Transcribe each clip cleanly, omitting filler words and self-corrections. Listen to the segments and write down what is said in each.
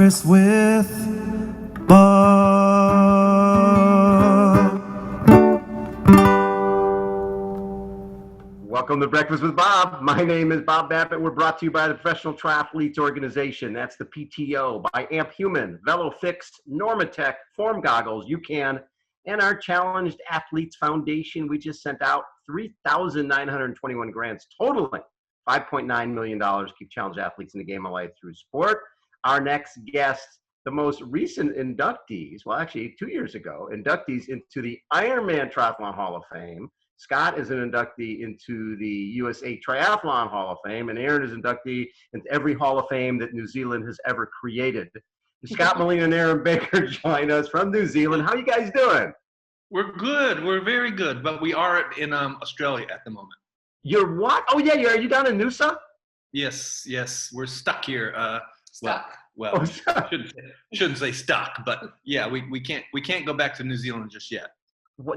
Breakfast with Bob. Welcome to Breakfast with Bob. My name is Bob Babbitt. We're brought to you by the Professional Triathletes Organization. That's the PTO, by Amp Human, VeloFix, Normatec, Form Goggles, UCAN, and our Challenged Athletes Foundation. We just sent out 3,921 grants, totaling $5.9 million to keep challenged athletes in the game of life through sport. Our next guest, the most recent inductees, well, actually 2 years ago, inductees into the Ironman Triathlon Hall of Fame. Scott is an inductee into the USA Triathlon Hall of Fame, and Erin is an inductee into every Hall of Fame that New Zealand has ever created. Scott, Molina, and Erin Baker join us from New Zealand. How are you guys doing? We're good. We're very good, but we are in Australia at the moment. You're what? Oh yeah, are you down in Noosa? Yes. We're stuck here. Stuck. Well, shouldn't say stuck, but yeah, we can't go back to New Zealand just yet.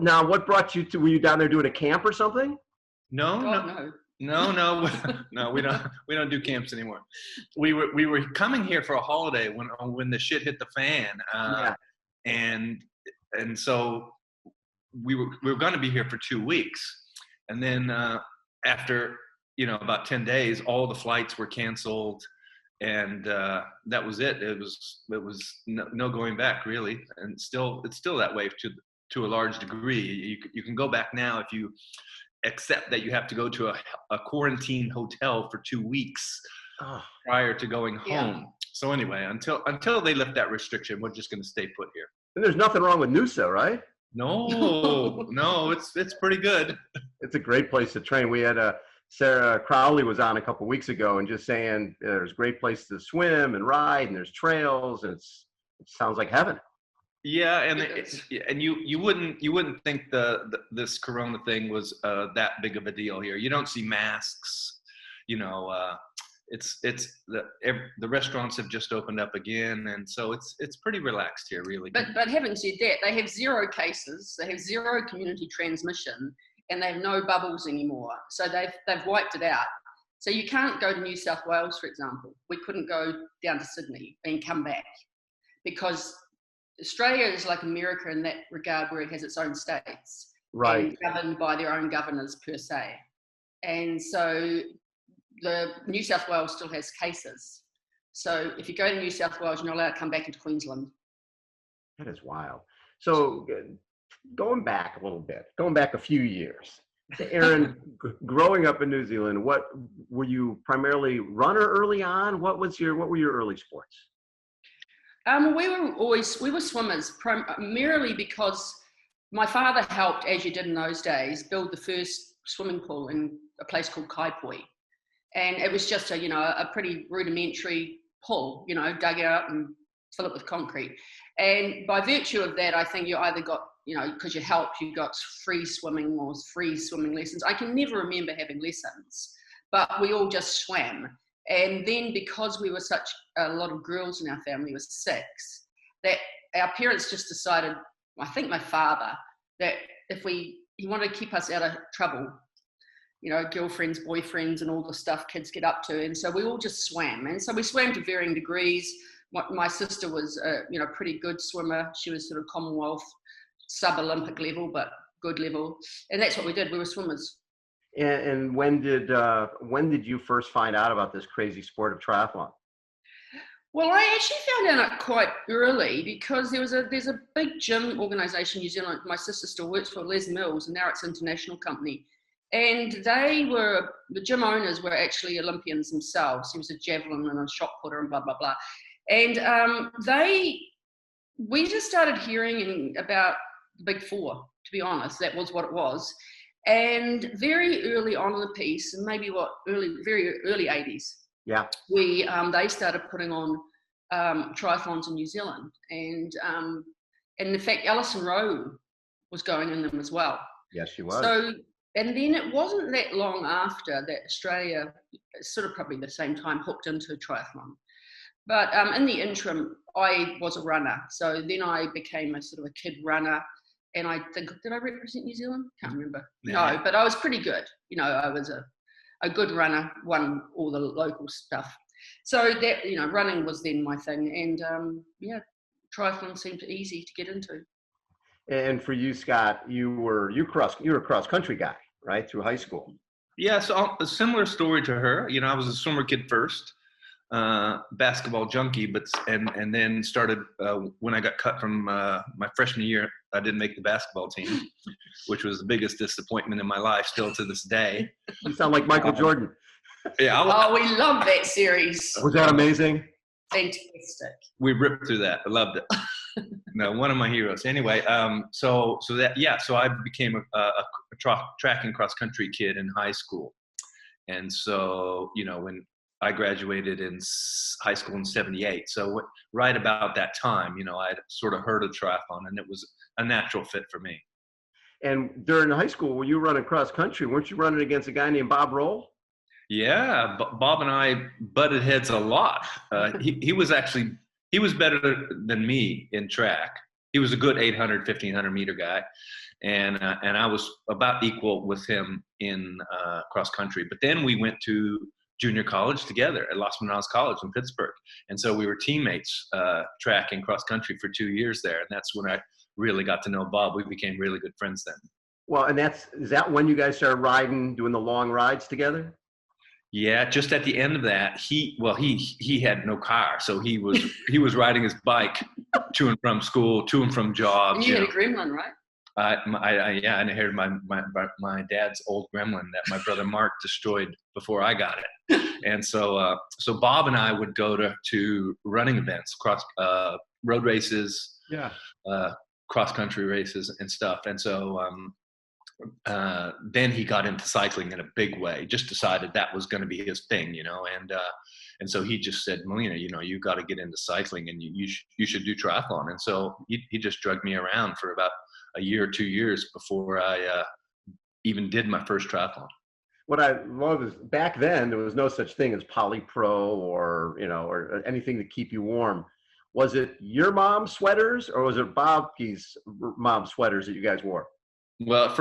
Now, what brought you to? Were you down there doing a camp or something? No. No, we don't do camps anymore. We were coming here for a holiday when the shit hit the fan, and so we were going to be here for 2 weeks, and then after about 10 days, all the flights were canceled, and that was it. It was no going back really, and it's still that way to a large degree. You can go back now if you accept that you have to go to a quarantine hotel for 2 weeks prior to going home. Yeah. So anyway, until they lift that restriction, we're just going to stay put here. And there's nothing wrong with Noosa, right? No, it's pretty good. It's a great place to train. We had Sarah Crowley was on a couple of weeks ago and just saying there's a great place to swim and ride, and there's trails, and it sounds like heaven. Yeah, and you wouldn't think this Corona thing was that big of a deal here. You don't see masks, It's the restaurants have just opened up again, and so it's pretty relaxed here, really. But having said that, they have 0 cases, they have 0 community transmission, and they have no bubbles anymore. So they've wiped it out. So you can't go to New South Wales, for example. We couldn't go down to Sydney and come back because Australia is like America in that regard, where it has its own states, right, and governed by their own governors per se. And so the New South Wales still has cases. So if you go to New South Wales, you're not allowed to come back into Queensland. That is wild. So going back a few years, Erin, growing up in New Zealand, what were you primarily runner early on? What were your early sports? We were swimmers, primarily because my father helped, as you did in those days, build the first swimming pool in a place called Kaipoi. And it was just a pretty rudimentary pool, dug out and fill it with concrete. And by virtue of that, I think you either got, because you helped, you got free swimming or free swimming lessons. I can never remember having lessons, but we all just swam. And then because we were such a lot of girls in our family, was 6, that our parents just decided, I think my father, that he wanted to keep us out of trouble, girlfriends, boyfriends, and all the stuff kids get up to. And so we all just swam. And so we swam to varying degrees. My sister was a pretty good swimmer. She was sort of Commonwealth sub-Olympic level, but good level. And that's what we did. We were swimmers. And when did you first find out about this crazy sport of triathlon? Well, I actually found out quite early because there's a big gym organisation in New Zealand. My sister still works for, Les Mills, and now it's an international company. And the gym owners were actually Olympians themselves. He was a javelin and a shot putter and blah, blah, blah. And we just started hearing about the Big Four, to be honest. That was what it was. And very early on in the piece, and maybe very early 80s, they started putting on triathlons in New Zealand. And in fact, Alison Rowe was going in them as well. Yes, she was. So, and then it wasn't that long after that Australia, sort of probably the same time, hooked into triathlon. But in the interim, I was a runner. So then I became a sort of a kid runner. And I think, did I represent New Zealand? Can't remember. Yeah. No, but I was pretty good. I was a good runner, won all the local stuff. So that, running was then my thing, and triathlon seemed easy to get into. And for you, Scott, you were a cross country guy, right, through high school. Yeah, so a similar story to her. I was a swimmer kid first, basketball junkie, and then started when I got cut from my freshman year. I didn't make the basketball team, which was the biggest disappointment in my life, still to this day. You sound like Michael Jordan. Yeah, we love that series. Was that amazing? Fantastic. We ripped through that. I loved it. No, one of my heroes. Anyway, so I became a track and cross country kid in high school, and so when I graduated in high school in '78, so right about that time, I'd sort of heard of triathlon, and it was a natural fit for me. And during high school, when you were running cross country, weren't you running against a guy named Bob Roll? Yeah, Bob and I butted heads a lot. He was better than me in track. He was a good 800, 1500 meter guy. And I was about equal with him in cross country. But then we went to junior college together at Los Menados College in Pittsburgh. And so we were teammates, track and cross country for 2 years there. And that's when I really got to know Bob. We became really good friends then. Well, and is that when you guys started doing the long rides together? Yeah, just at the end of that, he had no car, so he was riding his bike to and from school, to and from jobs. And you had a gremlin, right? I inherited my dad's old gremlin that my brother Mark destroyed before I got it, and so Bob and I would go to running events, road races, cross country races and stuff, and so. Then he got into cycling in a big way, just decided that was going to be his thing, and so he just said, Molina, you got to get into cycling and you should do triathlon. And so he just dragged me around for about a year or 2 years before I even did my first triathlon. What I love is back then, there was no such thing as polypro or anything to keep you warm. Was it your mom's sweaters or was it Bob's mom's sweaters that you guys wore? Well,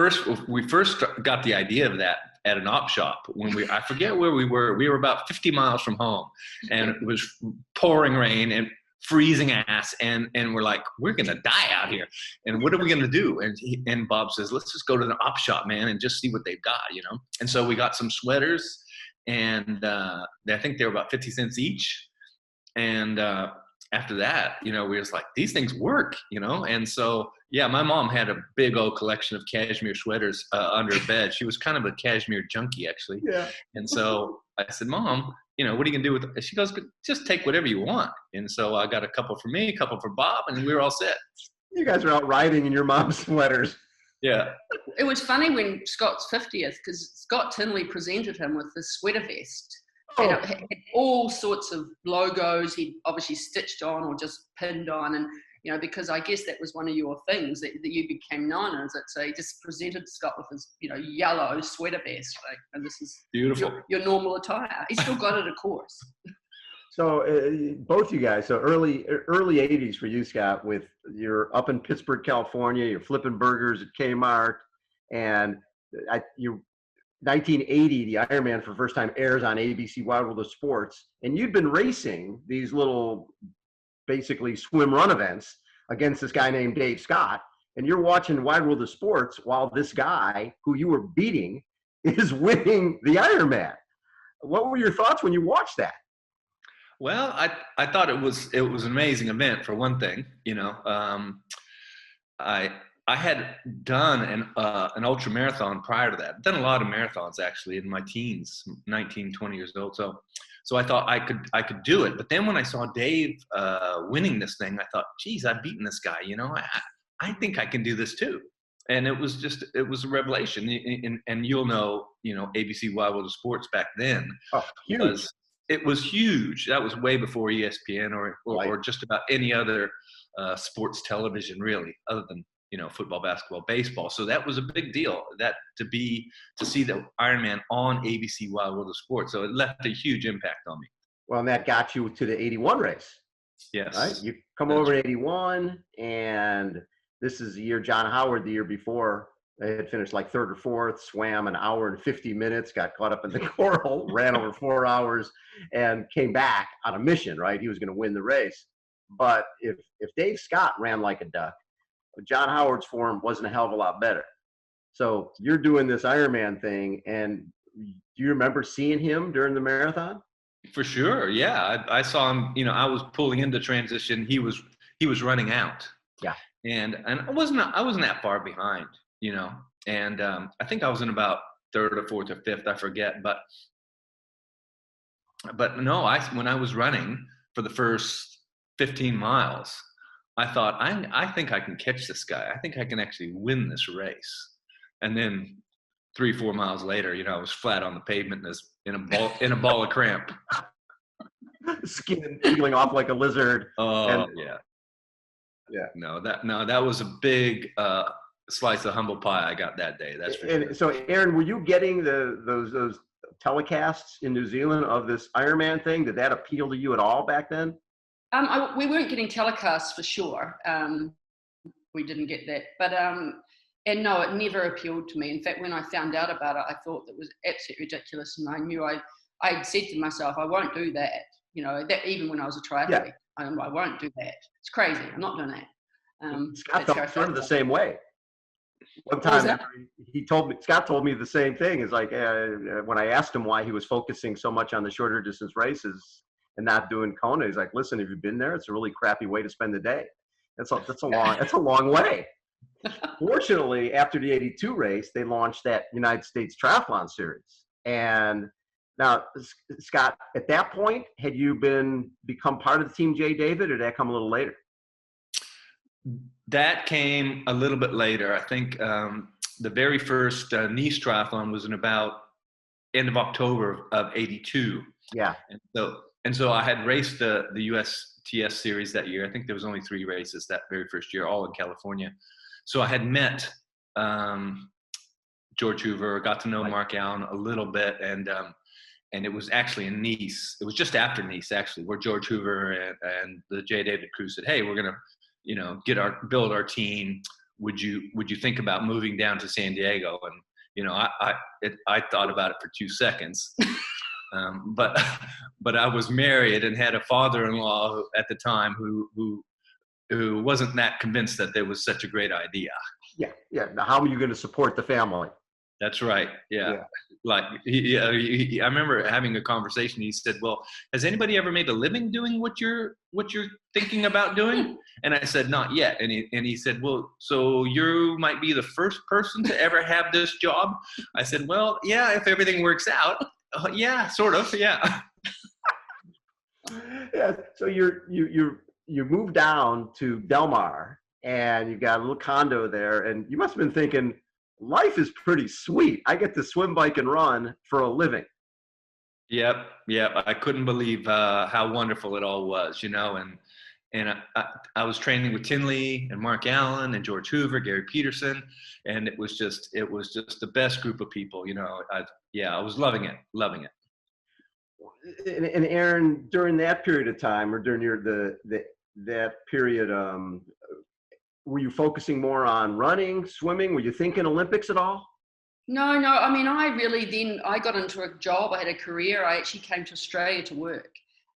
we first got the idea of that at an op shop when I forget where we were. We were about 50 miles from home, and it was pouring rain and freezing ass, and we're like, we're gonna die out here, and what are we gonna do? And Bob says, let's just go to the op shop, man, and just see what they've got, And so we got some sweaters, and I think they were about 50 cents each, and after that, we were just like, these things work, and so. Yeah, my mom had a big old collection of cashmere sweaters under her bed. She was kind of a cashmere junkie, actually. Yeah. And so I said, Mom, what are you going to do with it? She goes, just take whatever you want. And so I got a couple for me, a couple for Bob, and we were all set. You guys are out riding in your mom's sweaters. Yeah. It was funny when Scott's 50th, because Scott Tinley presented him with this sweater vest. And it had all sorts of logos he'd obviously stitched on or just pinned on. And because I guess that was one of your things that you became known as it. So he just presented Scott with his, yellow sweater vest. And this is beautiful. Your normal attire. He still got it, of course. So both you guys, so early 80s for you, Scott, you're up in Pittsburgh, California, you're flipping burgers at Kmart, and 1980, the Ironman for the first time airs on ABC Wide World of Sports, and you'd been racing these little basically swim run events against this guy named Dave Scott, and you're watching Wide World of Sports while this guy who you were beating is winning the Ironman. What were your thoughts when you watched that? Well, I thought it was an amazing event for one thing. I had done an ultra marathon prior to that. I've done a lot of marathons actually in my teens, 19, 20 years old. So I thought I could do it. But then when I saw Dave winning this thing, I thought, geez, I've beaten this guy. I think I can do this too. And it was a revelation. And you'll know, ABC Wide World of Sports back then. Oh, huge. It was huge. That was way before ESPN or just about any other sports television really, other than football, basketball, baseball. So that was a big deal, that to see the Ironman on ABC Wide World of Sports. So it left a huge impact on me. Well, and that got you to the 81 race. Yes. Right? You come over in 81, and this is the year John Howard, the year before, I had finished like third or fourth, swam an hour and 50 minutes, got caught up in the coral, ran over 4 hours, and came back on a mission, right? He was going to win the race. But if Dave Scott ran like a duck, John Howard's form wasn't a hell of a lot better. So you're doing this Ironman thing, and do you remember seeing him during the marathon? For sure, yeah. I saw him. You know, I was pulling into transition. He was running out. Yeah. And I wasn't that far behind. You know, and I think I was in about third or fourth or fifth. I forget, but no. When I was running for the first 15 miles, I thought I think I can catch this guy. I think I can actually win this race. And then 3-4 miles later, you know, I was flat on the pavement in a ball of cramp. Skin peeling off like a lizard. Oh, yeah. No, that was a big slice of humble pie I got that day. That's for sure. So, Erin, were you getting those telecasts in New Zealand of this Ironman thing? Did that appeal to you at all back then? We weren't getting telecasts for sure. We didn't get that, but and no, it never appealed to me. In fact, when I found out about it, I thought that was absolutely ridiculous, and I knew I'd said to myself, I won't do that. You know, that even when I was a triathlete, I won't do that. It's crazy. I'm not doing that. Scott felt sort of the same way. One time, Scott told me the same thing. It's like when I asked him why he was focusing so much on the shorter distance races and not doing Kona, he's like, "Listen, have you been there? It's a really crappy way to spend the day. That's a long way." Fortunately, after the '82 race, they launched that United States Triathlon Series. And now, Scott, at that point, had you become part of the Team J. David, or did that come a little later? That came a little bit later. I think the very first Nice triathlon was in about end of October of '82. Yeah. And so I had raced the USTS series that year. I think there was only 3 races that very first year, all in California. So I had met George Hoover, got to know Mark Allen a little bit, and it was actually in Nice. It was just after Nice, actually, where George Hoover and the J. David crew said, "Hey, we're gonna, you know, build our team. Would you think about moving down to San Diego?" And you know, I thought about it for 2 seconds, but I was married and had a father-in-law at the time who wasn't that convinced that there was such a great idea. Yeah. Now, how are you going to support the family? That's right. Yeah. Like I remember having a conversation. He said, "Well, has anybody ever made a living doing what you're thinking about doing?" And I said, "Not yet." And he said, "Well, so you might be the first person to ever have this job?" I said, "Well, yeah, if everything works out." Yeah, sort of. Yeah. Yeah. So you moved down to Del Mar, and you got a little condo there, and you must have been thinking, life is pretty sweet. I get to swim, bike, and run for a living. Yep. I couldn't believe how wonderful it all was, you know. And I was training with Tinley and Mark Allen and George Hoover, Gary Peterson, and it was just the best group of people, you know. I was loving it. And Erin, during that period of time, or during that period, were you focusing more on running, swimming? Were you thinking Olympics at all? No. I mean, I got into a job. I had a career. I actually came to Australia to work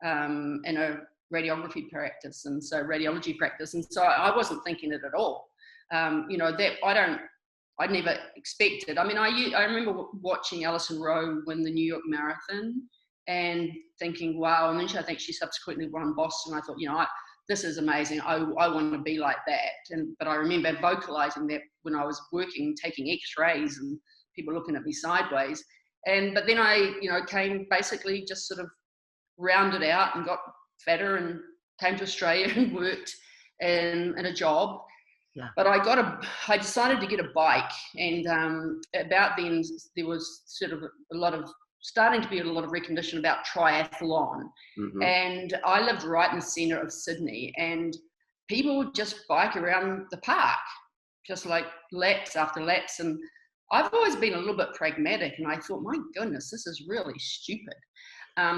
in a radiology practice, and so I wasn't thinking it at all. You know, that I never expected. I mean, I remember watching Alison Rowe win the New York Marathon and thinking, wow. And then I think she subsequently won Boston. I thought, you know, this is amazing. I want to be like that. But I remember vocalizing that when I was working, taking X-rays and people looking at me sideways. But then I, you know, came basically just sort of rounded out and got fatter and came to Australia and worked in a job. Yeah. But I decided to get a bike, and about then there was sort of starting to be a lot of recognition about triathlon. Mm-hmm. And I lived right in the center of Sydney, and people would just bike around the park, just like laps after laps. And I've always been a little bit pragmatic, and I thought, my goodness, this is really stupid.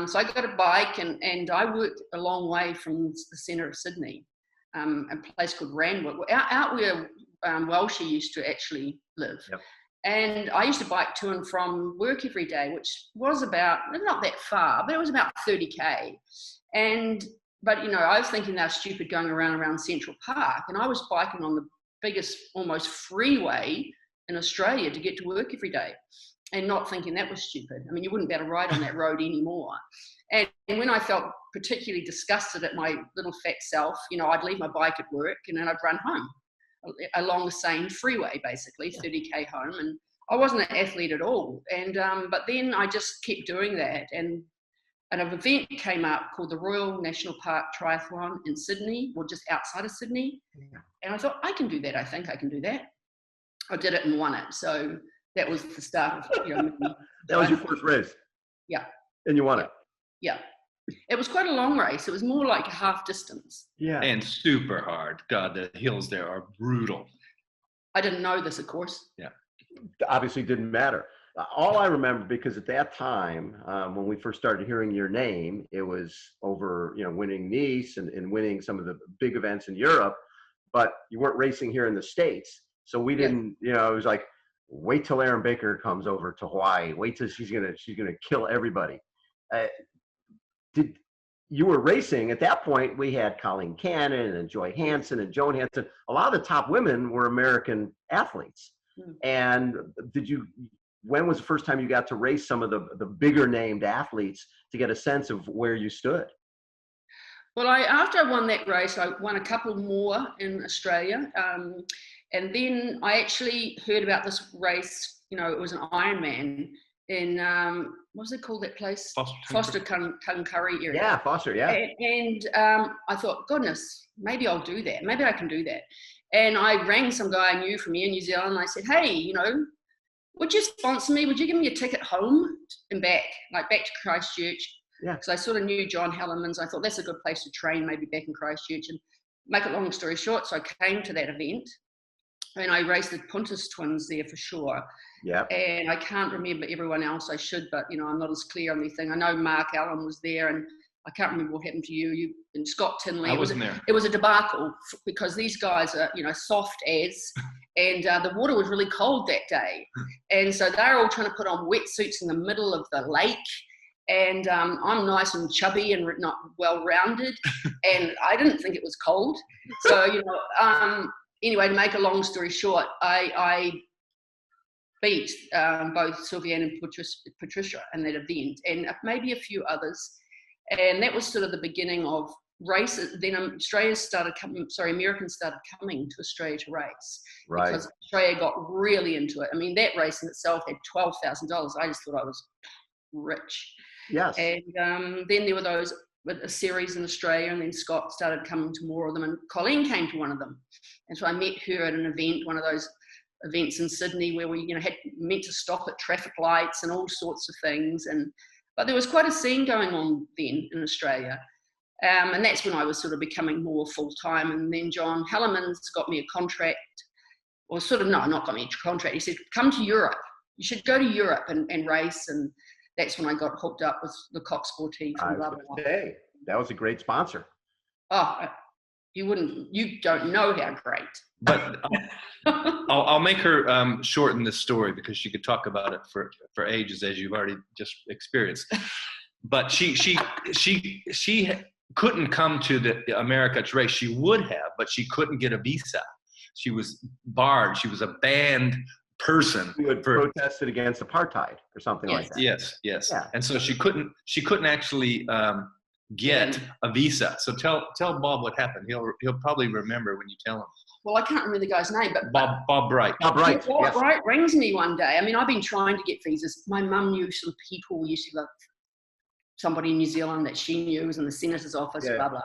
So I got a bike, and I worked a long way from the center of Sydney, a place called Randwick, out where Welshie used to actually live. Yep. And I used to bike to and from work every day, which was about, not that far, but it was about 30K. But I was thinking that was stupid going around Central Park. And I was biking on the biggest, almost freeway in Australia to get to work every day, and not thinking that was stupid. I mean, you wouldn't be able to ride on that road anymore. And when I felt particularly disgusted at my little fat self, I'd leave my bike at work and then I'd run home along the same freeway, basically 30K home. And I wasn't an athlete at all. And but then I just kept doing that. And an event came up called the Royal National Park Triathlon in Sydney, or just outside of Sydney. Yeah. And I thought, I can do that. I think I can do that. I did it and won it. So that was the start of, That was your first race. Yeah. And you won it. Yeah. It was quite a long race. It was more like a half distance. Yeah. And super hard. God, the hills there are brutal. I didn't know this, of course. Yeah. Obviously didn't matter. All I remember, because at that time, when we first started hearing your name, it was over, winning Nice and winning some of the big events in Europe, but you weren't racing here in the States. So we didn't, it was like, wait till Erin Baker comes over to Hawaii. Wait till she's gonna kill everybody. You were racing at that point? We had Colleen Cannon and Joy Hansen and Joan Hansen. A lot of the top women were American athletes. And when was the first time you got to race some of the bigger named athletes to get a sense of where you stood? Well, after I won that race, I won a couple more in Australia. And then I actually heard about this race, it was an Ironman in, what was it called, that place? Foster Tuncurry area. Yeah, Foster, yeah. And I thought, goodness, maybe I'll do that. Maybe I can do that. And I rang some guy I knew from here in New Zealand. And I said, hey, would you sponsor me? Would you give me a ticket home and back, like back to Christchurch? Yeah. Because I sort of knew John Hellemans. I thought that's a good place to train, maybe back in Christchurch. And make it long story short, so I came to that event. And I raced the Puntis twins there for sure. Yeah. And I can't remember everyone else. I should, but I'm not as clear on anything. I know Mark Allen was there, and I can't remember what happened to you. You and Scott Tinley. I wasn't there. It was a debacle because these guys are, soft as, and the water was really cold that day, and so they're all trying to put on wetsuits in the middle of the lake. And I'm nice and chubby and not well rounded, and I didn't think it was cold. So anyway, to make a long story short, I beat both Sylviane and Patricia in that event, and maybe a few others. And that was sort of the beginning of races. Then Americans started coming to Australia to race. Right. Because Australia got really into it. I mean, that race in itself had $12,000. I just thought I was rich. Yes. And then there were those with a series in Australia, and then Scott started coming to more of them, and Colleen came to one of them. And so I met her at an event, one of those events in Sydney where we, had meant to stop at traffic lights and all sorts of things. But there was quite a scene going on then in Australia. And that's when I was sort of becoming more full-time. And then John Hellemans got me a contract, or not got me a contract. He said, come to Europe. You should go to Europe and race. And that's when I got hooked up with the Cox Sportif and blah, blah, blah. Hey, that was a great sponsor. Oh, you don't know how great. But I'll make her shorten this story because she could talk about it for ages, as you've already just experienced. But she couldn't come to the America to race. She would have, but she couldn't get a visa. She was barred. She was a banned person who had protested against apartheid or something like that. Yes. Yeah. And so she couldn't actually get a visa. So tell Bob what happened. He'll probably remember when you tell him. Well, I can't remember the guy's name, but Bob Bright. Bob Bright. Bob Bright rings me one day. I mean, I've been trying to get visas. My mum knew some people, used to have somebody in New Zealand that she knew was in the senator's office, blah, blah.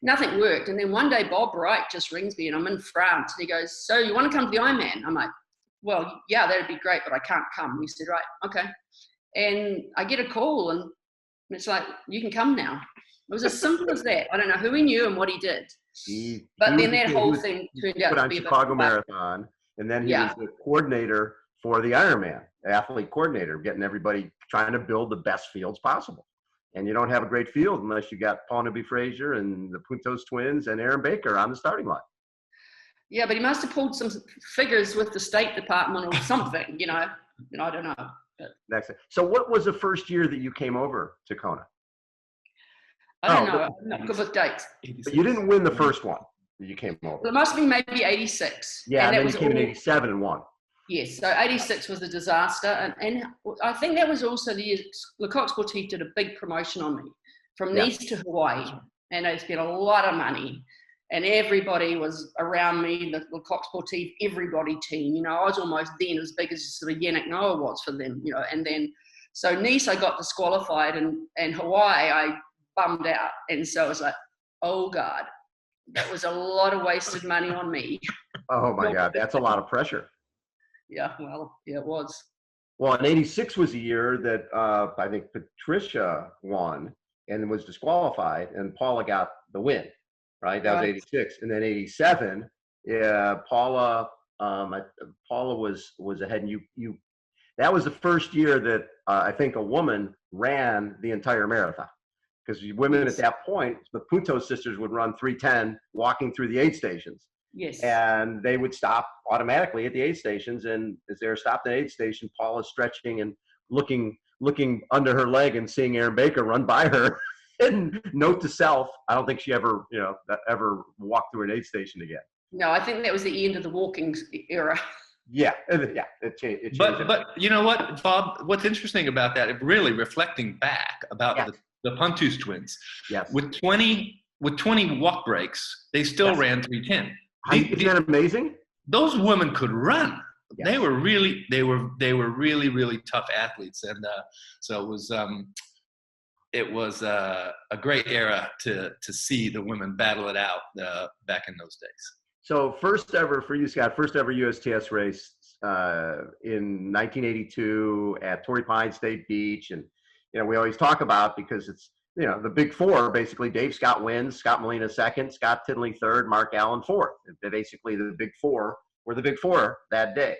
Nothing worked. And then one day Bob Bright just rings me, and I'm in France, and he goes, so you want to come to the Ironman? I'm like, well, yeah, that'd be great, but I can't come. He said, right, okay. And I get a call, and it's like, you can come now. It was as simple as that. I don't know who he knew and what he did. But then that whole thing turned out to be a Chicago Marathon, and then he was the coordinator for the Ironman, athlete coordinator, getting everybody trying to build the best fields possible. And you don't have a great field unless you got Paula Frazier and the Puntos twins and Erin Baker on the starting line. Yeah, but he must have pulled some figures with the State Department or something, you know. I don't know. But So what was the first year that you came over to Kona? I don't know. I'm not good with dates. But you didn't win the first one that you came over. It must be maybe 86. Yeah, and that then was you came in all, 87 and won. Yes, so 86 was a disaster. And I think that was also the year Le Coq Sportif did a big promotion on me from Nice to Hawaii. And they spent a lot of money. And everybody was around me, the Le Coq Sportif, everybody team. You know, I was almost then as big as sort of Yannick Noah was for them, you know. And then, so Nice, I got disqualified, and Hawaii, I bummed out. And so it was like, oh God, that was a lot of wasted money on me. Oh my God, that's a lot of pressure. Yeah, well, yeah, it was. Well, and 86 was a year that I think Patricia won and was disqualified, and Paula got the win, right? That was 86. And then 87, Paula was ahead, and you that was the first year that I think a woman ran the entire marathon. Because women at that point, the Punto sisters would run 3:10 walking through the aid stations. Yes. And they would stop automatically at the aid stations. And as they were stopped at the aid station, Paula's stretching and looking under her leg and seeing Erin Baker run by her. And note to self, I don't think she ever walked through an aid station again. No, I think that was the end of the walking era. Yeah, it changed. But you know what, Bob? What's interesting about that, really reflecting back about the Pontus twins, with 20 walk breaks, they still ran 3:10. Isn't that amazing? Those women could run. Yes. They were really, really tough athletes, and so it was a great era to see the women battle it out back in those days. So first ever for you, Scott, first ever USTS race in 1982 at Torrey Pines State Beach. And, you know, we always talk about, because it's, you know, the big four, basically Dave Scott wins, Scott Molina second, Scott Tinley third, Mark Allen fourth. Basically the big four were the big four that day.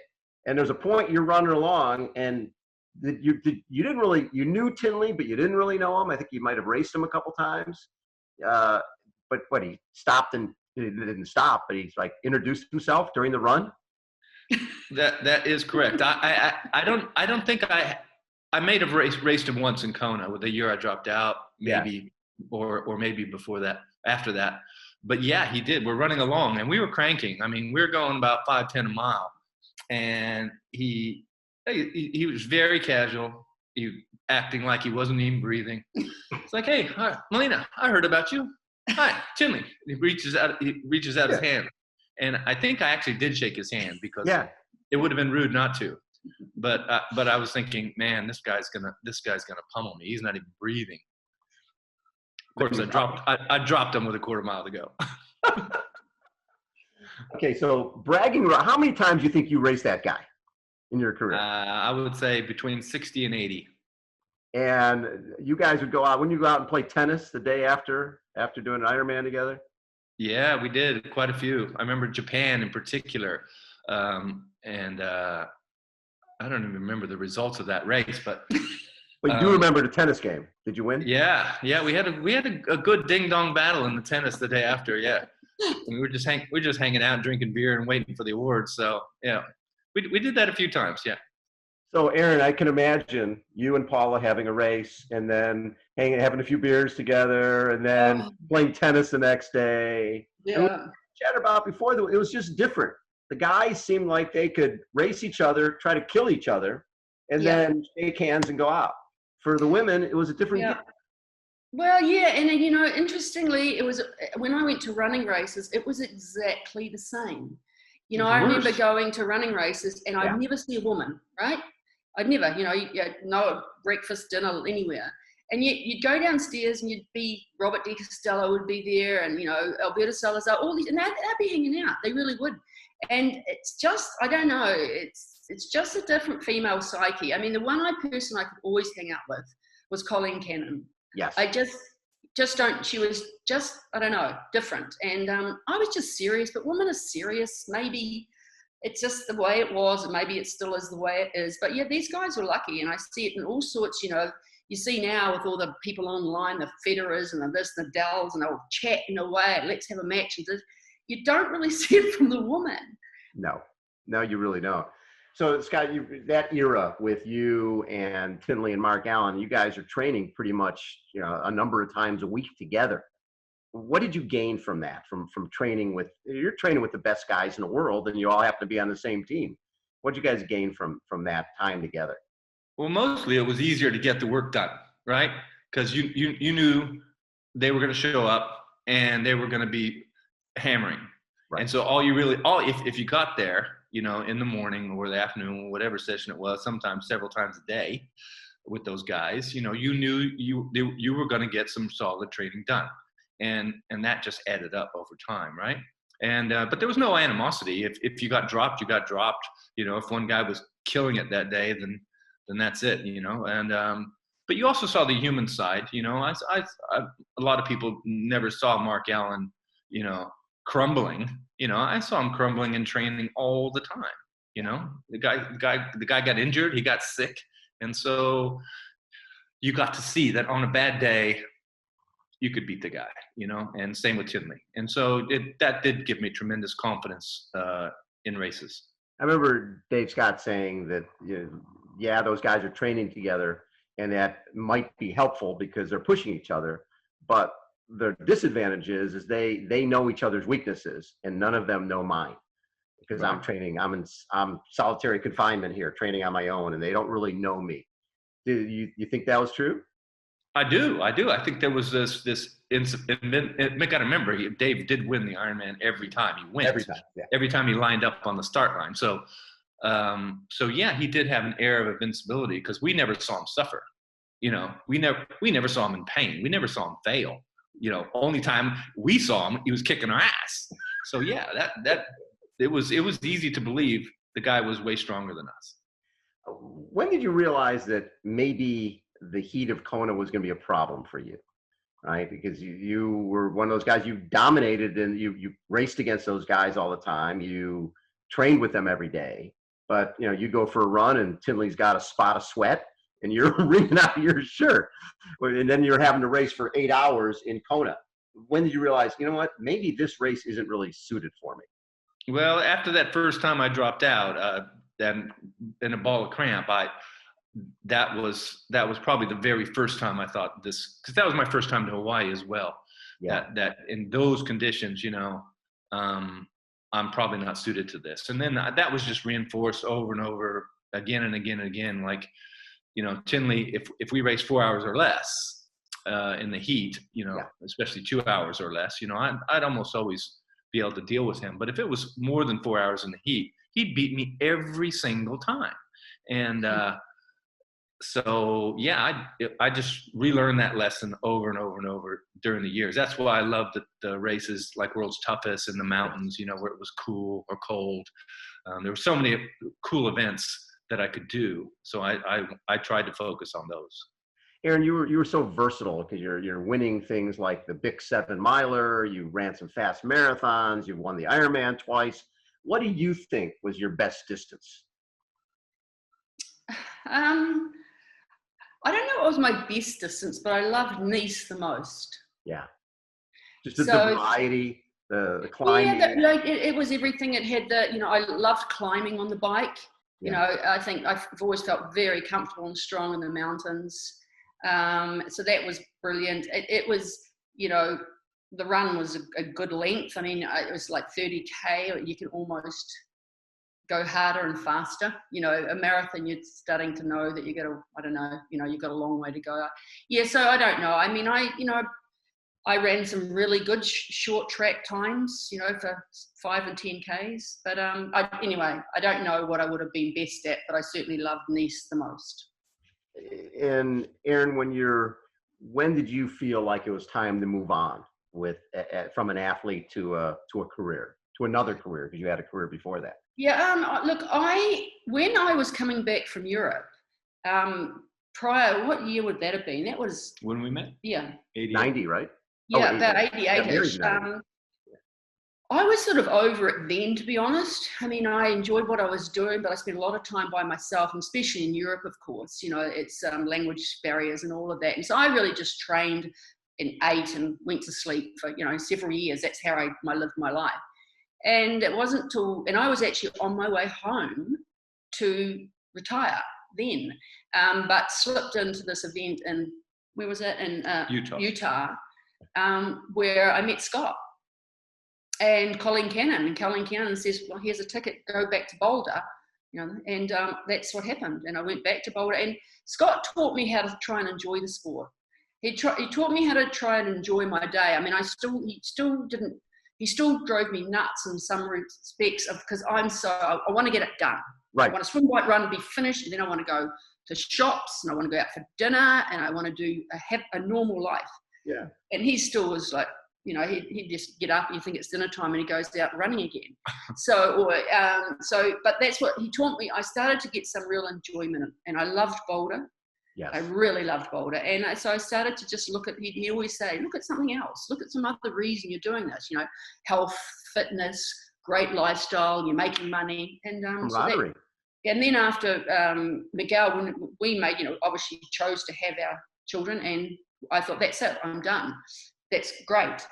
And there's a point you're running along and you knew Tinley, but you didn't really know him. I think you might have raced him a couple times. But he stopped, and he didn't stop, but he's like introduced himself during the run. That is correct. I don't think I may have raced him once in Kona with the year I dropped out, maybe, or maybe before that, after that. But yeah, he did. We're running along and we were cranking. I mean, we were going about 5-10 a mile, and he was very casual. He acting like he wasn't even breathing. It's like, hey, hi, Molina, I heard about you. Hi, Tinley. He reaches out his hand, and I think I actually did shake his hand because it would have been rude not to. But I was thinking, man, this guy's gonna pummel me. He's not even breathing. Of course, I dropped him with a quarter mile to go. Okay, so bragging. How many times do you think you raced that guy in your career? I would say between 60 and 80. And you guys would go out, when you go out and play tennis the day after doing an Ironman together? Yeah, we did quite a few. I remember Japan in particular. And I don't even remember the results of that race, but But you do remember the tennis game. Did you win? Yeah. We had a good ding dong battle in the tennis the day after. Yeah. And we were just hanging out, drinking beer and waiting for the awards. So yeah, we did that a few times. Yeah. So Erin, I can imagine you and Paula having a race and then having a few beers together and then playing tennis the next day. Yeah. And we chatted about before, it was just different. The guys seemed like they could race each other, try to kill each other, and then shake hands and go out. For the women, it was a different game. Well, yeah, and you know, interestingly, it was when I went to running races, it was exactly the same. You know, I remember going to running races, and I'd never see a woman, right? I'd never, you know, no breakfast, dinner, anywhere. And yet you'd go downstairs and you'd be, Robert De Costello would be there, and, you know, Alberto Salazar, all these, and they'd be hanging out. They really would. And it's just, I don't know, it's just a different female psyche. I mean, the one person I could always hang out with was Colleen Cannon. Yes. I just don't, she was just, I don't know, different. And I was just serious, but women are serious. Maybe it's just the way it was, and maybe it still is the way it is. But yeah, these guys were lucky, and I see it in all sorts, you know. You see now with all the people online, the Federers and the this and the Dells, and they'll chat in a way, let's have a match. And this, you don't really see it from the woman. No, you really don't. So Scott, that era with you and Tinley and Mark Allen, you guys are training pretty much, a number of times a week together. What did you gain from that? From training with, you're training with the best guys in the world, and you all happen to be on the same team. What did you guys gain from that time together? Well, mostly it was easier to get the work done, right? Because you knew they were going to show up and they were going to be hammering. Right. And so if you got there, in the morning or the afternoon or whatever session it was, sometimes several times a day with those guys, you knew you were going to get some solid training done. And that just added up over time, right? And but there was no animosity. If you got dropped, you got dropped. If one guy was killing it that day, then that's it. And but you also saw the human side. A lot of people never saw Mark Allen, crumbling. I saw him crumbling in training all the time. The guy got injured, he got sick, and so you got to see that on a bad day you could beat the guy, and same with Tinley. And so that did give me tremendous confidence in races. I remember Dave Scott saying that, those guys are training together, and that might be helpful because they're pushing each other. But the disadvantage is they know each other's weaknesses, and none of them know mine. Because right. I'm solitary confinement here, training on my own, and they don't really know me. Do you think that was true? I do. I think there was this incident. I got to remember, Dave did win the Ironman every time he went. Every time, yeah. Every time he lined up on the start line. So yeah, he did have an air of invincibility because we never saw him suffer. We never saw him in pain. We never saw him fail. Only time we saw him, he was kicking our ass. So yeah, that it was easy to believe the guy was way stronger than us. When did you realize that maybe the heat of Kona was going to be a problem for you, right? Because you were one of those guys, you dominated, and you raced against those guys all the time. You trained with them every day, but you go for a run and Tinley's got a spot of sweat and you're wringing out your shirt, and then you're having to race for 8 hours in Kona. When did you realize, what, maybe this race isn't really suited for me? Well, after that first time I dropped out, then in a ball of cramp, that was probably the very first time I thought this, because that was my first time to Hawaii as well. Yeah. That in those conditions, I'm probably not suited to this. And then that was just reinforced over and over again and again and again. Like, Tinley, if we race 4 hours or less in the heat, especially 2 hours or less, I'd almost always be able to deal with him. But if it was more than 4 hours in the heat, he'd beat me every single time. And so yeah, I just relearned that lesson over and over and over during the years. That's why I love the races like World's Toughest in the mountains, where it was cool or cold. There were so many cool events that I could do. So I tried to focus on those. Erin, you were so versatile because you're winning things like the Big 7 miler. You ran some fast marathons. You've won the Ironman twice. What do you think was your best distance? I don't know what was my best distance, but I loved Nice the most. Yeah. Just the variety, the climbing. Yeah, it was everything. It had I loved climbing on the bike. Yeah. I think I've always felt very comfortable and strong in the mountains. So that was brilliant. It was, the run was a good length. I mean, it was like 30K. You can almost go harder and faster. A marathon, you're starting to know that you've got a long way to go. Yeah, so I don't know. I mean, I ran some really good short track times, for 5 and 10Ks. But anyway, I don't know what I would have been best at, but I certainly loved Nice the most. And Erin, when did you feel like it was time to move on from an athlete to a career, to another career, because you had a career before that? Yeah, look, when I was coming back from Europe, prior, what year would that have been? That was when we met. Yeah, 90, right? Yeah, about 88-ish. I was sort of over it then, to be honest. I mean, I enjoyed what I was doing, but I spent a lot of time by myself, and especially in Europe, of course. It's language barriers and all of that. And so I really just trained and ate and went to sleep for, several years. That's how I lived my life. And it wasn't till, and I was actually on my way home to retire then, but slipped into this event in, where was it? In Utah, where I met Scott and Colleen Cannon. And Colleen Cannon says, well, here's a ticket, go back to Boulder. And that's what happened. And I went back to Boulder, and Scott taught me how to try and enjoy the sport. He taught me how to try and enjoy my day. I mean, he still drove me nuts in some respects because I want to get it done. Right. I want to swim, bike, run and be finished, and then I want to go to shops, and I want to go out for dinner, and I want to have a normal life. Yeah. And he still was like, he'd just get up and you think it's dinner time, and he goes out running again. But that's what he taught me. I started to get some real enjoyment, and I loved Boulder. Yes. I really loved Boulder. And so I started to just look at, he'd always say, look at something else. Look at some other reason you're doing this, health, fitness, great lifestyle, you're making money. And and then after Miguel, when we made, obviously chose to have our children, and I thought, that's it, I'm done. That's great.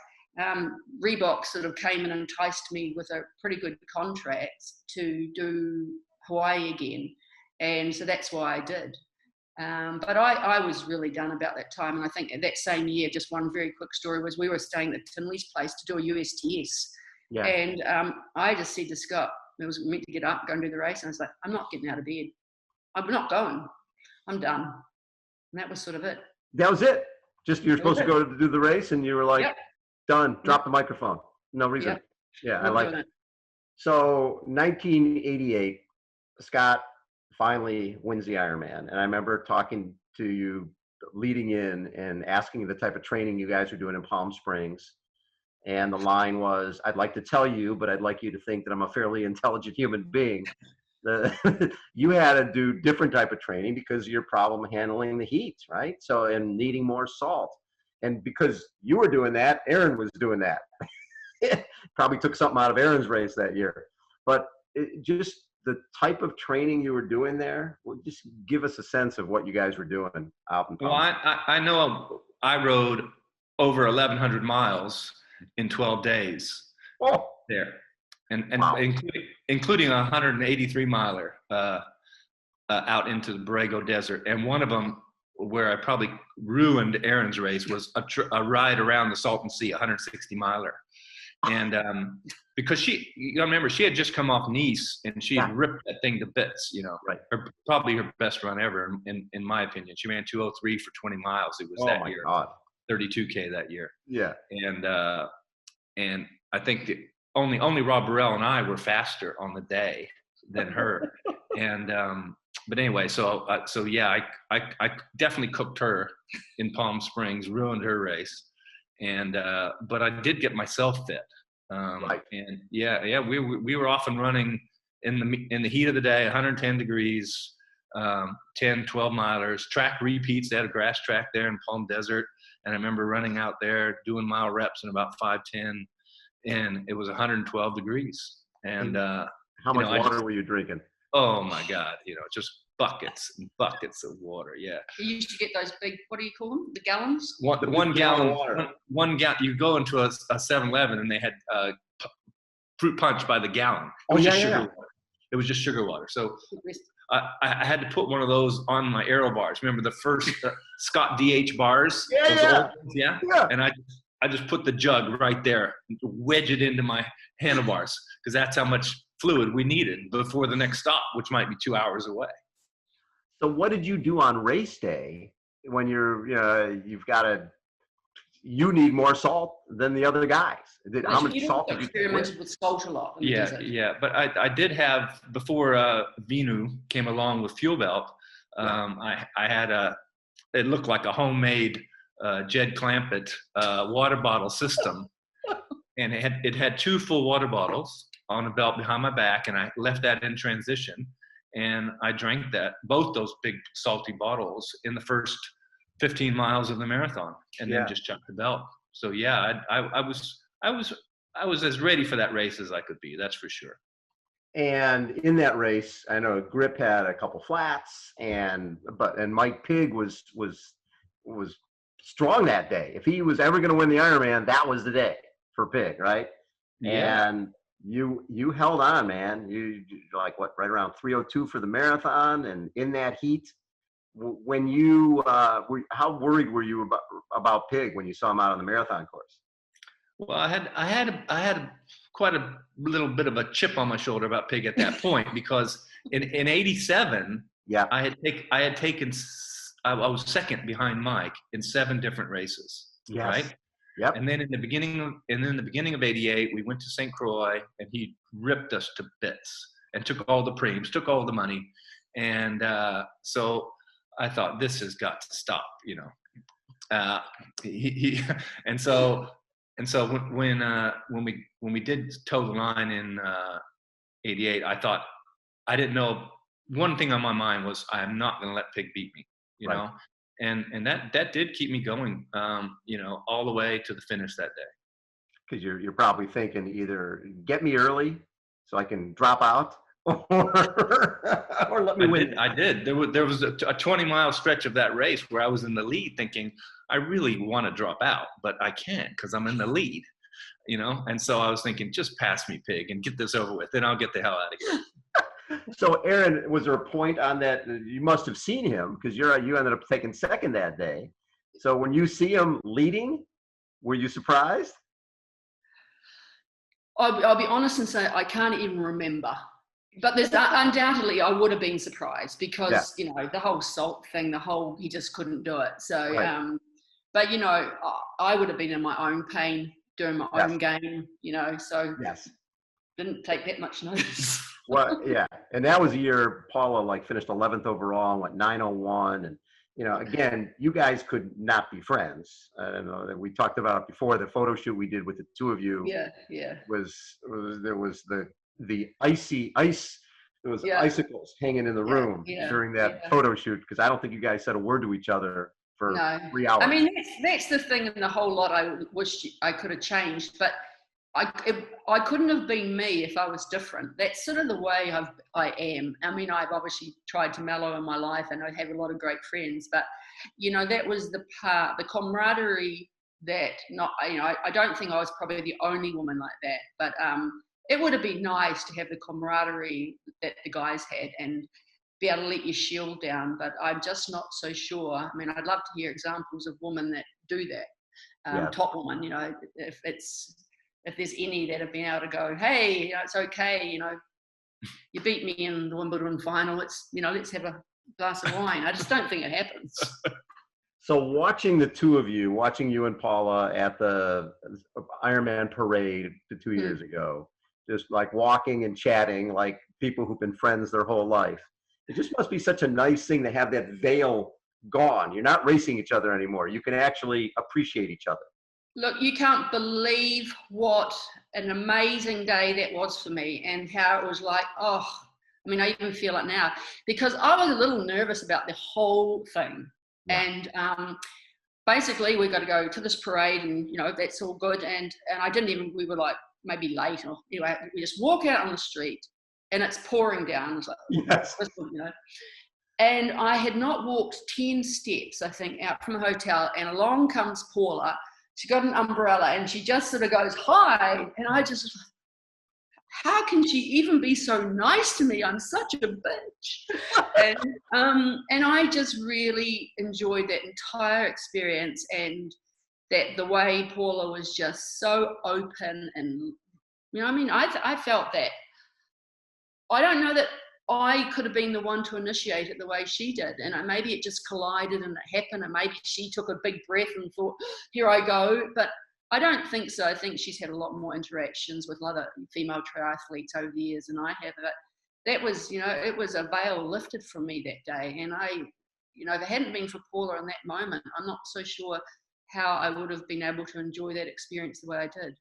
Reebok sort of came and enticed me with a pretty good contract to do Hawaii again. And so that's why I did. But I was really done about that time. And I think that same year, just one very quick story was we were staying at Tinley's place to do a USTS. Yeah. And I just said to Scott, I was meant to get up, go and do the race. And I was like, I'm not getting out of bed. I'm not going. I'm done. And that was sort of it. That was it. Just you were supposed to go to do the race, and you were like, done. Drop the microphone. No reason. Yep. Yeah, I like it. So 1988, Scott finally wins the Ironman. And I remember talking to you leading in and asking you the type of training you guys are doing in Palm Springs. And the line was, I'd like to tell you, but I'd like you to think that I'm a fairly intelligent human being. You had to do different type of training because of your problem handling the heat, right? So, and needing more salt. And because you were doing that, Erin was doing that. Probably took something out of Erin's race that year. But just the type of training you were doing there, just give us a sense of what you guys were doing out in Palm. Well, I know I rode over 1,100 miles in 12 days there. And wow. including a 183 miler out into the Borrego Desert. And one of them where I probably ruined Erin's race was a ride around the Salton Sea, 160 miler. And because you remember, she had just come off Nice and she had ripped that thing to bits, right. Probably her best run ever, in my opinion. She ran 2:03 for 20 miles. It was that year, God. 32K that year. Yeah. And I think only Rob Burrell and I were faster on the day than her. And but anyway, so yeah, I definitely cooked her in Palm Springs, ruined her race. And but I did get myself fit. Right. And we were off and running in the heat of the day, 110 degrees, 10, 12 milers, track repeats. They had a grass track there in Palm Desert. And I remember running out there doing mile reps in about 5:10, and it was 112 degrees. And how much water were you drinking? Oh my God, just buckets and buckets of water. Yeah. You used to get those big, what do you call them? The gallons? One gallon of water. One gallon. You go into a 7-Eleven and they had fruit punch by the gallon. It was just sugar water. It was just sugar water. So I had to put one of those on my aero bars. Remember the first Scott DH bars? Yeah. And I just put the jug right there, wedge it into my handlebars, because that's how much fluid we needed before the next stop, which might be 2 hours away. So what did you do on race day when you need more salt than the other guys? How much salt did you experimented with salt a lot? Yeah. But I did have, before Vinu came along with Fuel Belt, I had it looked like a homemade Jed Clampett water bottle system. And it had 2 full water bottles on a belt behind my back, and I left that in transition. And I drank both those big salty bottles in the first 15 miles of the marathon, and then just chucked the belt. So yeah, I was as ready for that race as I could be. That's for sure. And in that race, I know Grip had a couple flats, and Mike Pigg was strong that day. If he was ever going to win the Ironman, that was the day for Pigg, right? Yeah. And you held on, man. You like what, right around 3:02 for the marathon, and in that heat, when you how worried were you about Pigg when you saw him out on the marathon course? Well, I had quite a little bit of a chip on my shoulder about Pigg at that point because in '87, Yeah. I was second behind Mike in 7 different races, Yes. right? Yep. And then in the beginning of '88, we went to St. Croix, and he ripped us to bits and took all the preems, took all the money, and so I thought, this has got to stop, you know. And so when we did toe the line in '88, I thought, I didn't know. One thing on my mind was, I am not going to let Pigg beat me, you know. And that did keep me going, you know, all the way to the finish that day. Because you're probably thinking, either get me early so I can drop out, or let me win. I did. There was a 20-mile stretch of that race where I was in the lead, thinking, I really want to drop out, but I can't because I'm in the lead, you know. And so I was thinking, just pass me, Pigg, and get this over with, then I'll get the hell out of here. So, Erin, was there a point on that? You must have seen him, because you ended up taking second that day. So when you see him leading, were you surprised? I'll be honest and say I can't even remember. But there's undoubtedly I would have been surprised because, you know, the whole salt thing, he just couldn't do it. So, but, you know, I would have been in my own pain doing my own game, you know, so didn't take that much notice. Well, yeah. And that was the year Paula finished 11th overall and went 9:01. And, you know, again, you guys could not be friends. I don't know that we talked about it before. The photo shoot we did with the two of you. There was the icicles hanging in the room during that photo shoot, because I don't think you guys said a word to each other for 3 hours. I mean, that's the thing in the whole lot I wish I could have changed, but I couldn't have been me if I was different. That's sort of the way I am. I mean, I've obviously tried to mellow in my life, and I have a lot of great friends, but, you know, that was the camaraderie that I don't think I was probably the only woman like that, but it would have been nice to have the camaraderie that the guys had and be able to let your shield down, but I'm just not so sure. I mean, I'd love to hear examples of women that do that. Top woman, you know, if there's any that have been able to go, hey, you know, it's okay, you know, you beat me in the Wimbledon final, let's have a glass of wine. I just don't think it happens. So watching you and Paula at the Ironman parade 2 years ago, just walking and chatting like people who've been friends their whole life. It just must be such a nice thing to have that veil gone. You're not racing each other anymore. You can actually appreciate each other. Look, you can't believe what an amazing day that was for me, and how it was like, I mean, I even feel it now, because I was a little nervous about the whole thing. And basically we got to go to this parade, and, you know, that's all good. And we were maybe late, or, you know, we just walk out on the street and it's pouring down. It's like, you know, and I had not walked 10 steps, I think, out from the hotel, and along comes Paula. She got an umbrella and she just sort of goes, hi. And I just, how can she even be so nice to me? I'm such a bitch. And I just really enjoyed that entire experience, and that the way Paula was just so open, and, you know, I mean, I felt that. I don't know that I could have been the one to initiate it the way she did, and maybe it just collided and it happened, and maybe she took a big breath and thought, here I go. But I don't think so. I think she's had a lot more interactions with other female triathletes over the years than I have. But that was, you know, it was a veil lifted from me that day. And you know, if it hadn't been for Paula in that moment, I'm not so sure how I would have been able to enjoy that experience the way I did.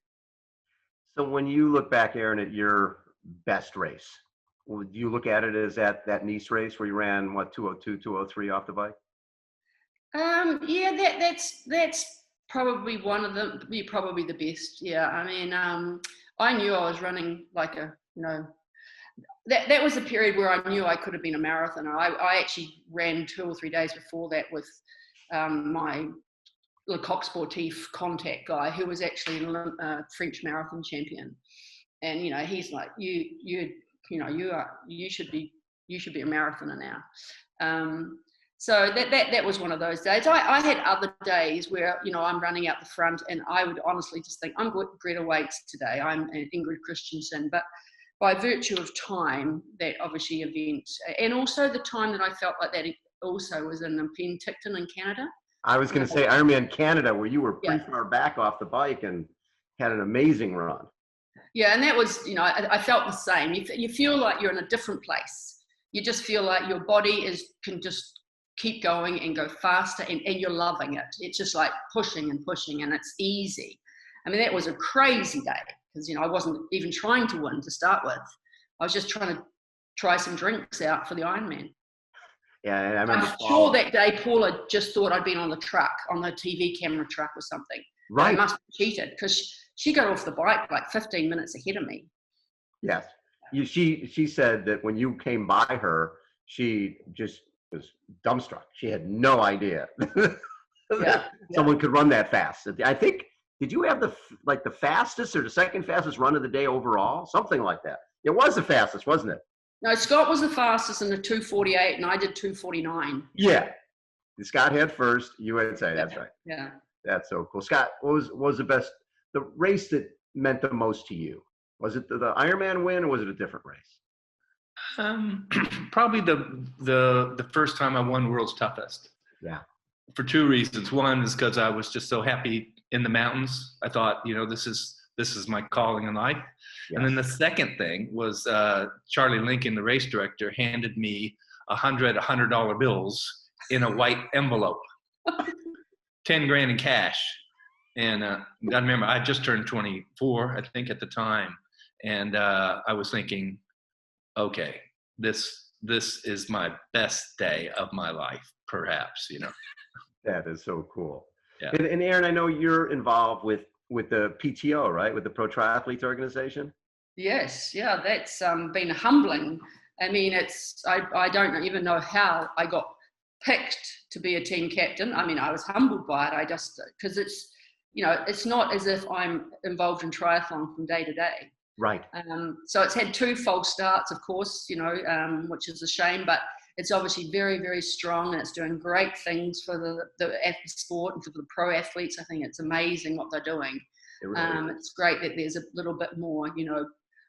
So when you look back, Erin, at your best race, would you look at it as that Nice race where you ran, 2:02, 2:03 off the bike? Yeah, that's probably one of them, probably the best. Yeah, I mean, I knew I was running like a, you know, that was a period where I knew I could have been a marathoner. I actually ran 2 or 3 days before that with my Le Coq Sportif contact guy, who was actually a French marathon champion. And, you know, he's like, you should be a marathoner now. So that was one of those days. I had other days where, you know, I'm running out the front and I would honestly just think, I'm Greta Waits today, I'm Ingrid Christensen. But by virtue of time, that obviously event, and also the time that I felt like that also was in Penticton in Canada. I was going to say Ironman Canada, where you were pretty Yeah. far back off the bike and had an amazing run. Yeah, and that was, you know, I felt the same. You feel like you're in a different place. You just feel like your body can just keep going and go faster, and you're loving it. It's just like pushing and pushing, and it's easy. I mean, that was a crazy day because, you know, I wasn't even trying to win to start with. I was just trying to try some drinks out for the Ironman. Yeah, I remember. I'm sure that day Paula just thought I'd been on the truck, on the TV camera truck or something. Right. I must have cheated because she got off the bike like 15 minutes ahead of me. Yes. She said that when you came by her, she just was dumbstruck. She had no idea that someone could run that fast. I think, did you have the fastest or the second fastest run of the day overall? Something like that. It was the fastest, wasn't it? No, Scott was the fastest in the 2:48 and I did 2:49. Yeah. Scott had first, you had say, that's right. Yeah. That's so cool. Scott, what was the race that meant the most to you? Was it the Ironman win, or was it a different race? Probably the first time I won World's Toughest. Yeah. For two reasons. One is because I was just so happy in the mountains. I thought, you know, this is my calling in life. Yes. And then the second thing was Charlie Lincoln, the race director, handed me $100 bills in a white envelope, 10 grand in cash. And I remember I just turned 24, I think, at the time. And I was thinking, okay, this is my best day of my life, perhaps, you know. That is so cool. Yeah. And Erin, I know you're involved with the PTO, right? With the Pro Triathletes organization? Yes. Yeah. That's been humbling. I mean, I don't even know how I got picked to be a team captain. I mean, I was humbled by it. I just, because it's, you know, it's not as if I'm involved in triathlon from day to day. Right. So it's had two false starts, of course, you know, which is a shame, but it's obviously very, very strong and it's doing great things for the sport and for the pro athletes. I think it's amazing what they're doing. It really it's great that there's a little bit more, you know,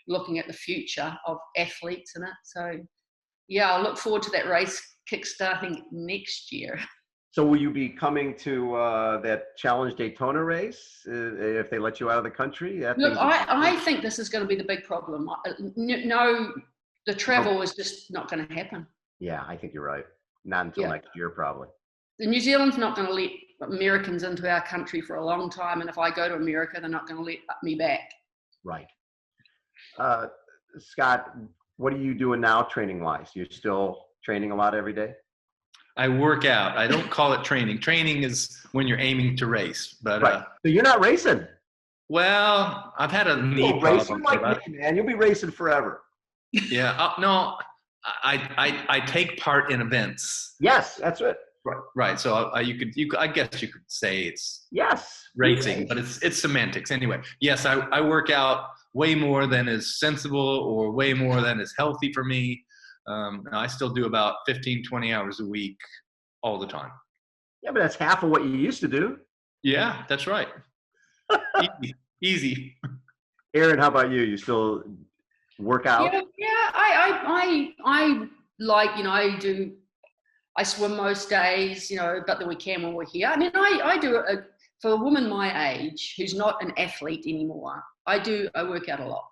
looking at the future of athletes in it. So, yeah, I look forward to that race kickstarting next year. So will you be coming to that Challenge Daytona race if they let you out of the country? Look, I think this is going to be the big problem. No, the travel is just not going to happen. Yeah, I think you're right. Not until next year, probably. New Zealand's not going to let Americans into our country for a long time. And if I go to America, they're not going to let me back. Right. Scott, what are you doing now training-wise? You're still training a lot every day? I work out. I don't call it training. Training is when you're aiming to race. But right. So you're not racing? Well, I've had a knee problem. Like me, man. You'll be racing forever. Yeah. No, I take part in events. Yes, that's it. Right. So I guess you could say it's racing, but it's semantics anyway. Yes, I work out way more than is sensible or way more than is healthy for me. I still do about 15, 20 hours a week all the time. Yeah, but that's half of what you used to do. Yeah, that's right. Easy. Erin, how about you? You still work out? Yeah. I like, you know, I swim most days, you know, but then we can when we're here. I mean, I do for a woman my age who's not an athlete anymore. I work out a lot.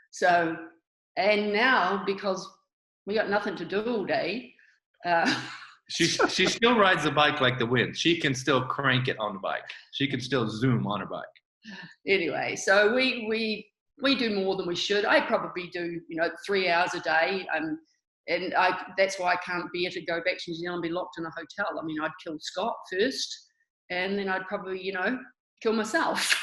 So, and now because we got nothing to do all day. She still rides the bike like the wind. She can still crank it on the bike. She can still zoom on her bike. Anyway, so we do more than we should. I probably do, you know, 3 hours a day. And that's why I can't bear to go back to New Zealand and be locked in a hotel. I mean, I'd kill Scott first, and then I'd probably, you know, kill myself.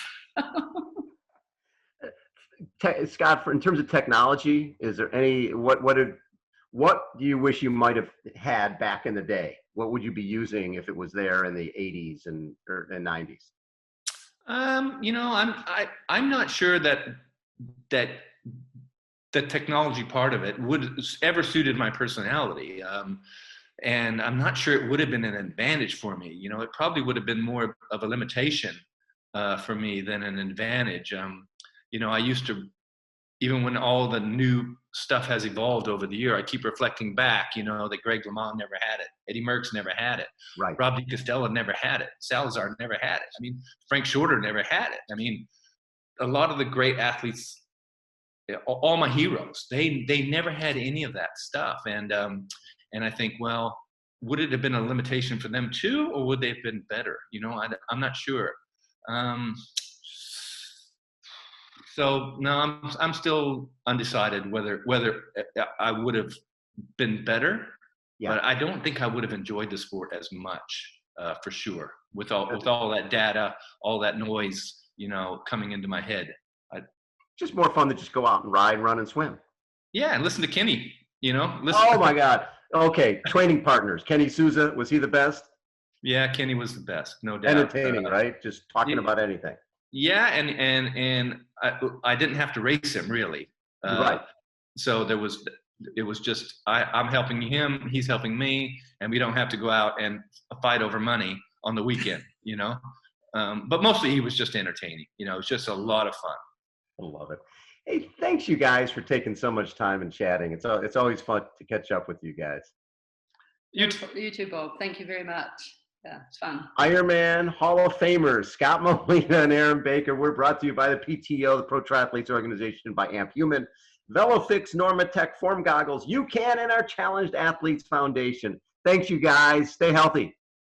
Scott, in terms of technology, is there any what do you wish you might have had back in the day? What would you be using if it was there in the 80s and 90s? You know, I'm not sure that the technology part of it would ever suited my personality. And I'm not sure it would have been an advantage for me. You know, it probably would have been more of a limitation for me than an advantage. You know, I used to, even when all the new stuff has evolved over the year, I keep reflecting back, you know, that Greg LeMond never had it. Eddie Merckx never had it. Right. Rob DiCostello never had it. Salazar never had it. I mean, Frank Shorter never had it. I mean, a lot of the great athletes, all my heroes, they never had any of that stuff. And I think, well, would it have been a limitation for them too, or would they have been better? You know, I'm not sure. So no, I'm still undecided whether I would have been better, but I don't think I would have enjoyed the sport as much, for sure. With all that data, all that noise, you know, coming into my head. Just more fun to just go out and ride, run, and swim. Yeah, and listen to Kenny. You know, Oh my God. Okay, training partners. Kenny Souza, was he the best? Yeah, Kenny was the best, no doubt. Entertaining, right? Just talking about anything. Yeah, and I didn't have to race him really. Right. So it was just I'm helping him, he's helping me, and we don't have to go out and fight over money on the weekend, you know. But mostly he was just entertaining. You know, it was just a lot of fun. I love it. Hey, thanks you guys for taking so much time and chatting. It's always fun to catch up with you guys. You too, Bob. Thank you very much. Yeah, it's fun. Ironman Hall of Famers, Scott Molina and Erin Baker. We're brought to you by the PTO, the Pro Triathletes Organization, by Amp Human, VeloFix, Normatec, Form Goggles, UCAN, and our Challenged Athletes Foundation. Thanks, you guys. Stay healthy.